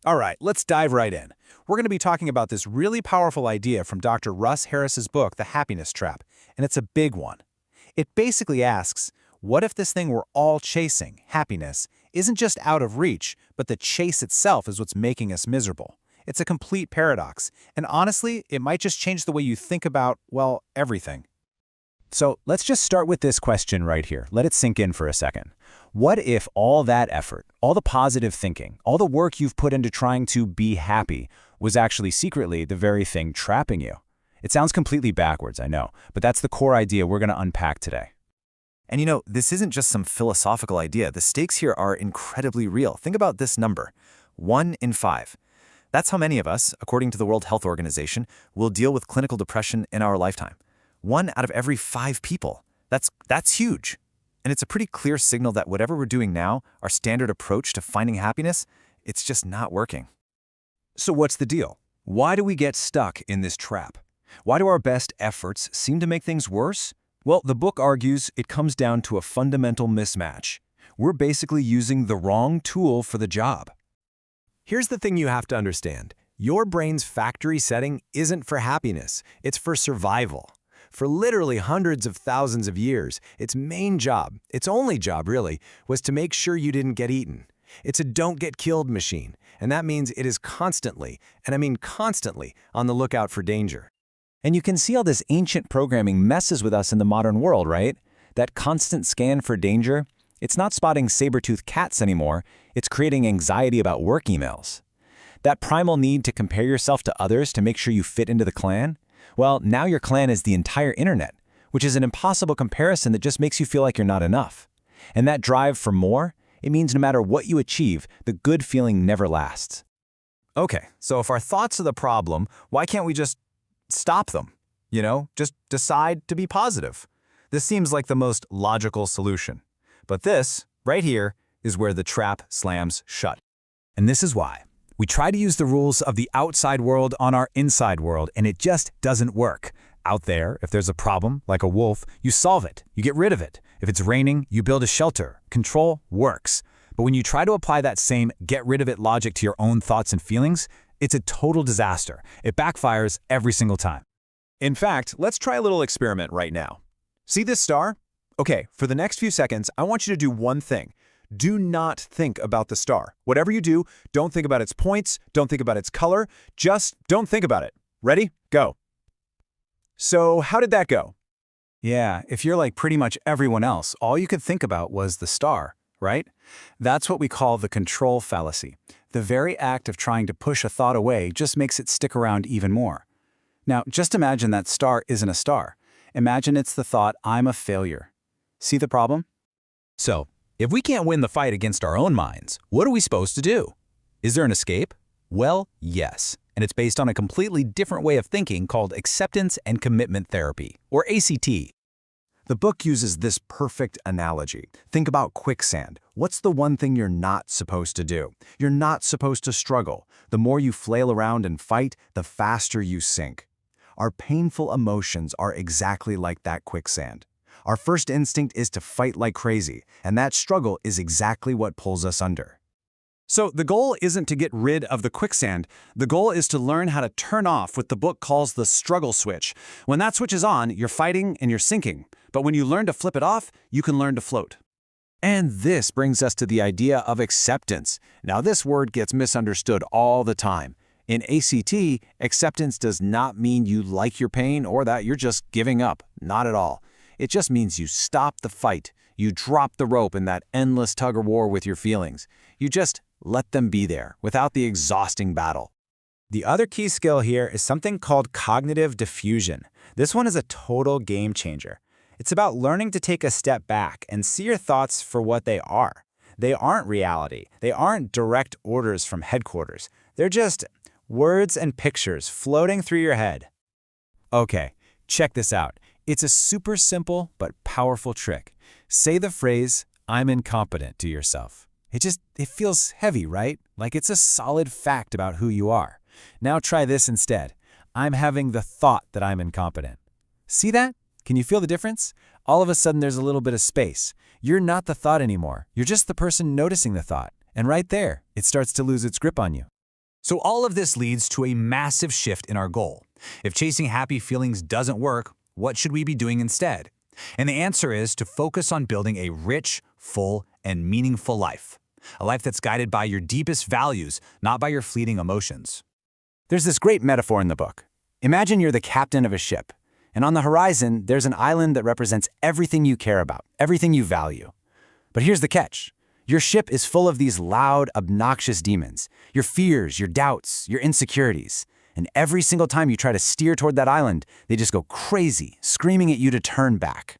All right, let's dive right in. We're going to be talking about this really powerful idea from Dr. Russ Harris's book, The Happiness Trap, and it's a big one. It basically asks, what if this thing we're all chasing, happiness, isn't just out of reach, but the chase itself is what's making us miserable? It's a complete paradox, and honestly, it might just change the way you think about, well, everything. So let's just start with this question right here. Let it sink in for a second. What if all that effort, all the positive thinking, all the work you've put into trying to be happy was actually secretly the very thing trapping you? It sounds completely backwards, I know, but that's the core idea we're going to unpack today. And this isn't just some philosophical idea. The stakes here are incredibly real. Think about this number, 1 in 5. That's how many of us, according to the World Health Organization, will deal with clinical depression in our lifetime. 1 out of every 5 people. That's huge. And it's a pretty clear signal that whatever we're doing now, our standard approach to finding happiness, it's just not working. So what's the deal? Why do we get stuck in this trap? Why do our best efforts seem to make things worse? Well, the book argues it comes down to a fundamental mismatch. We're basically using the wrong tool for the job. Here's the thing you have to understand. Your brain's factory setting isn't for happiness, it's for survival. For literally hundreds of thousands of years, its main job, its only job really, was to make sure you didn't get eaten. It's a don't get killed machine, and that means it is constantly, and I mean constantly, on the lookout for danger. And you can see how this ancient programming messes with us in the modern world, right? That constant scan for danger, it's not spotting saber-toothed cats anymore, it's creating anxiety about work emails. That primal need to compare yourself to others to make sure you fit into the clan? Well, now your clan is the entire internet, which is an impossible comparison that just makes you feel like you're not enough. And that drive for more, it means no matter what you achieve, the good feeling never lasts. Okay, so if our thoughts are the problem, why can't we just stop them? Just decide to be positive. This seems like the most logical solution. But this, right here, is where the trap slams shut. And this is why. We try to use the rules of the outside world on our inside world, and it just doesn't work. Out there, if there's a problem, like a wolf, you solve it. You get rid of it. If it's raining, you build a shelter. Control works. But when you try to apply that same get-rid-of-it logic to your own thoughts and feelings, it's a total disaster. It backfires every single time. In fact, let's try a little experiment right now. See this star? Okay, for the next few seconds, I want you to do one thing. Do not think about the star. Whatever you do, don't think about its points, don't think about its color, just don't think about it. Ready? Go. So how did that go? Yeah, if you're like pretty much everyone else, all you could think about was the star, right? That's what we call the control fallacy. The very act of trying to push a thought away just makes it stick around even more. Now, just imagine that star isn't a star. Imagine it's the thought, I'm a failure. See the problem? So, if we can't win the fight against our own minds, what are we supposed to do? Is there an escape? Well, yes. And it's based on a completely different way of thinking called acceptance and commitment therapy, or ACT. The book uses this perfect analogy. Think about quicksand. What's the one thing you're not supposed to do? You're not supposed to struggle. The more you flail around and fight, the faster you sink. Our painful emotions are exactly like that quicksand. Our first instinct is to fight like crazy, and that struggle is exactly what pulls us under. So the goal isn't to get rid of the quicksand. The goal is to learn how to turn off what the book calls the struggle switch. When that switch is on, you're fighting and you're sinking. But when you learn to flip it off, you can learn to float. And this brings us to the idea of acceptance. Now, this word gets misunderstood all the time. In ACT, acceptance does not mean you like your pain or that you're just giving up. Not at all. It just means you stop the fight. You drop the rope in that endless tug-of-war with your feelings. You just let them be there without the exhausting battle. The other key skill here is something called cognitive diffusion. This one is a total game changer. It's about learning to take a step back and see your thoughts for what they are. They aren't reality. They aren't direct orders from headquarters. They're just words and pictures floating through your head. Okay, check this out. It's a super simple but powerful trick. Say the phrase, I'm incompetent, to yourself. It feels heavy, right? Like it's a solid fact about who you are. Now try this instead. I'm having the thought that I'm incompetent. See that? Can you feel the difference? All of a sudden there's a little bit of space. You're not the thought anymore. You're just the person noticing the thought. And right there, it starts to lose its grip on you. So all of this leads to a massive shift in our goal. If chasing happy feelings doesn't work, what should we be doing instead? And the answer is to focus on building a rich, full, and meaningful life. A life that's guided by your deepest values, not by your fleeting emotions. There's this great metaphor in the book. Imagine you're the captain of a ship, and on the horizon, there's an island that represents everything you care about, everything you value. But here's the catch. Your ship is full of these loud, obnoxious demons, your fears, your doubts, your insecurities. And every single time you try to steer toward that island, they just go crazy, screaming at you to turn back.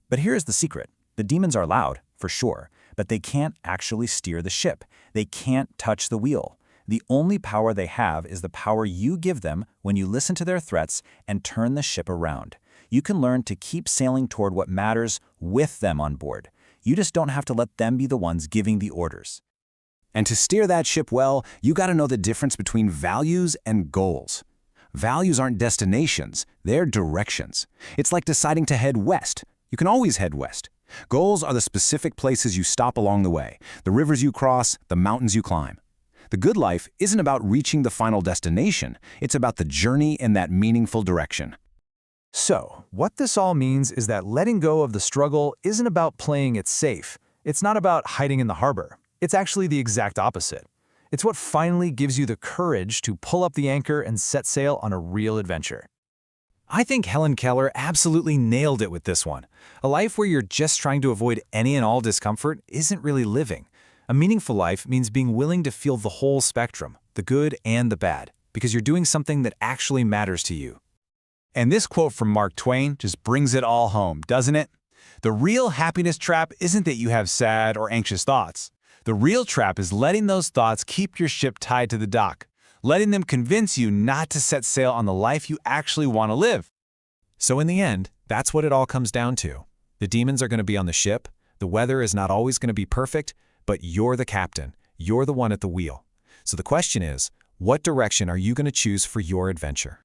But here's the secret. The demons are loud, for sure, but they can't actually steer the ship. They can't touch the wheel. The only power they have is the power you give them when you listen to their threats and turn the ship around. You can learn to keep sailing toward what matters with them on board. You just don't have to let them be the ones giving the orders. And to steer that ship well, you got to know the difference between values and goals. Values aren't destinations, they're directions. It's like deciding to head west. You can always head west. Goals are the specific places you stop along the way, the rivers you cross, the mountains you climb. The good life isn't about reaching the final destination, it's about the journey in that meaningful direction. So, what this all means is that letting go of the struggle isn't about playing it safe. It's not about hiding in the harbor. It's actually the exact opposite. It's what finally gives you the courage to pull up the anchor and set sail on a real adventure. I think Helen Keller absolutely nailed it with this one. A life where you're just trying to avoid any and all discomfort isn't really living. A meaningful life means being willing to feel the whole spectrum, the good and the bad, because you're doing something that actually matters to you. And this quote from Mark Twain just brings it all home, doesn't it? The real happiness trap isn't that you have sad or anxious thoughts. The real trap is letting those thoughts keep your ship tied to the dock, letting them convince you not to set sail on the life you actually want to live. So in the end, that's what it all comes down to. The demons are going to be on the ship, the weather is not always going to be perfect, but you're the captain, you're the one at the wheel. So the question is, what direction are you going to choose for your adventure?